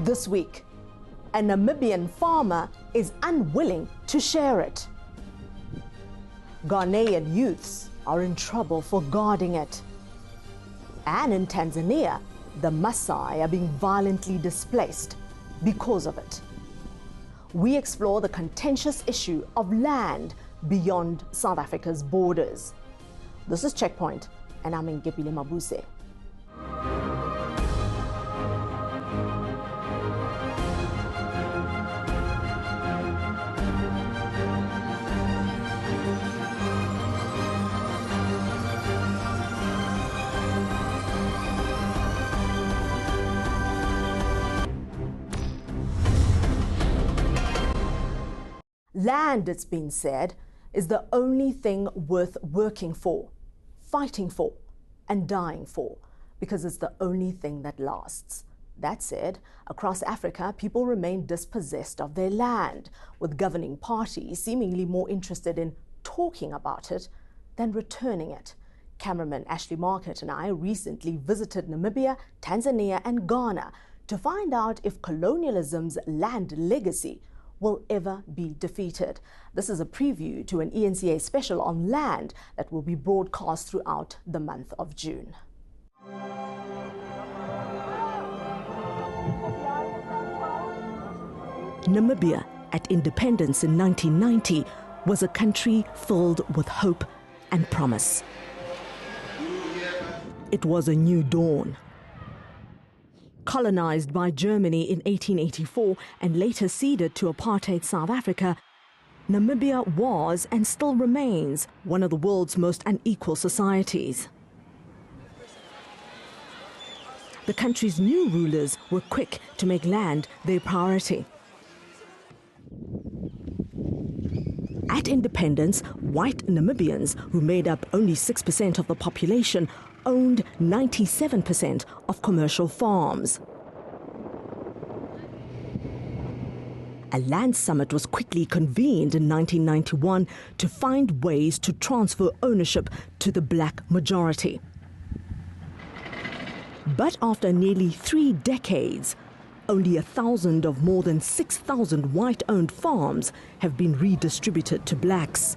This week, a Namibian farmer is unwilling to share it. Ghanaian youths are in trouble for guarding it. And in Tanzania, the Maasai are being violently displaced because of it. We explore the contentious issue of land beyond South Africa's borders. This is Checkpoint, and I'm Ngepile Mabuse. Land, it's been said, is the only thing worth working for, fighting for, and dying for, because it's the only thing that lasts. That said, across Africa, people remain dispossessed of their land, with governing parties seemingly more interested in talking about it than returning it. Cameraman Ashley Market and I recently visited Namibia, Tanzania, and Ghana to find out if colonialism's land legacy will ever be defeated. This is a preview to an ENCA special on land that will be broadcast throughout the month of June. Namibia, at independence in 1990, was a country filled with hope and promise. It was a new dawn. Colonized by Germany in 1884 and later ceded to apartheid South Africa, Namibia was and still remains one of the world's most unequal societies. The country's new rulers were quick to make land their priority. At independence, white Namibians, who made up only 6% of the population, owned 97% of commercial farms. A land summit was quickly convened in 1991 to find ways to transfer ownership to the black majority. But after nearly 3 decades, only 1,000 of more than 6,000 white-owned farms have been redistributed to blacks.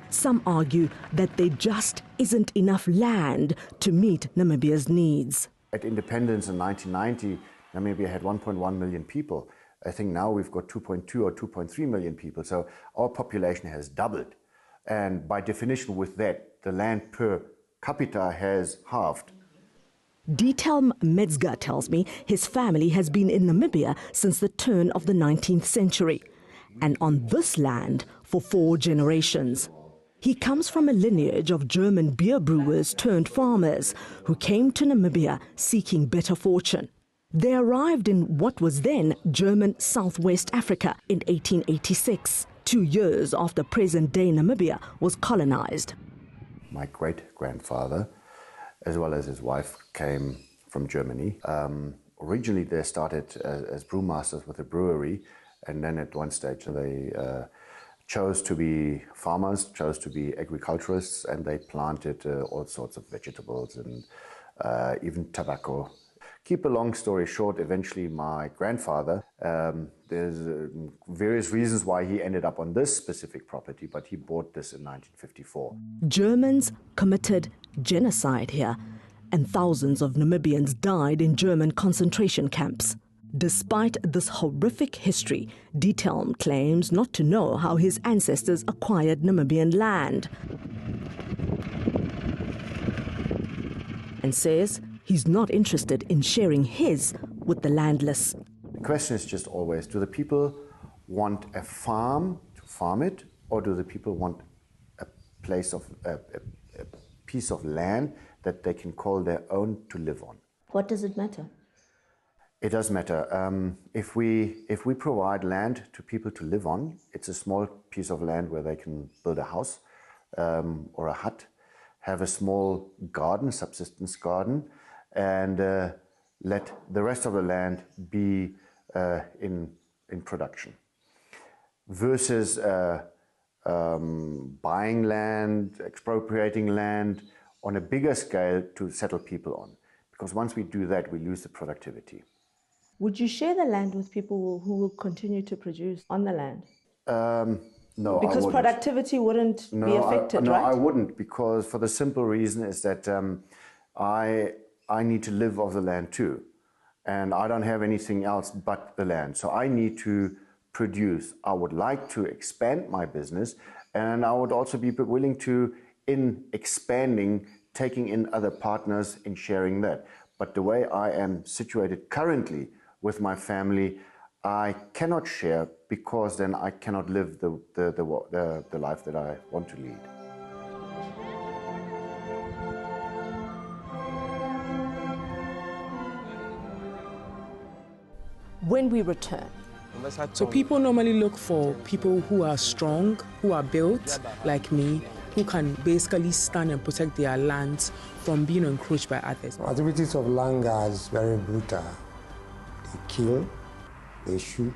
Some argue that there just isn't enough land to meet Namibia's needs. At independence in 1990, Namibia had 1.1 million people. I think now we've got 2.2 or 2.3 million people, so our population has doubled. And by definition with that, the land per capita has halved. Dietelm Metzger tells me his family has been in Namibia since the turn of the 19th century, and on this land for 4 generations. He comes from a lineage of German beer brewers turned farmers who came to Namibia seeking better fortune. They arrived in what was then German Southwest Africa in 1886, 2 years after present-day Namibia was colonized. My great-grandfather, as well as his wife, came from Germany. Originally they started as brewmasters with a brewery, and then at one stage they chose to be farmers, chose to be agriculturists, and they planted all sorts of vegetables and even tobacco. Keep a long story short, eventually my grandfather, there's various reasons why he ended up on this specific property, but he bought this in 1954. Germans committed genocide here, and thousands of Namibians died in German concentration camps. Despite this horrific history, Dietelm claims not to know how his ancestors acquired Namibian land, and says he's not interested in sharing his with the landless. The question is just always, do the people want a farm to farm it, or do the people want a piece of land that they can call their own to live on? What does it matter? It does matter. If we provide land to people to live on, it's a small piece of land where they can build a house or a hut, have a small garden, subsistence garden, and let the rest of the land be in production. Versus buying land, expropriating land on a bigger scale to settle people on. Because once we do that, we lose the productivity. Would you share the land with people who will continue to produce on the land? No, Because I wouldn't. productivity wouldn't be affected, no, right? I wouldn't, because for the simple reason is that I need to live off the land too, and I don't have anything else but the land. So I need to produce. I would like to expand my business, and I would also be willing to, in expanding, taking in other partners and sharing that. But the way I am situated currently with my family, I cannot share, because then I cannot live the life that I want to lead. When we return. So people normally look for people who are strong, who are built like me, who can basically stand and protect their lands from being encroached by others. Activities of land guards very brutal. They kill, they shoot,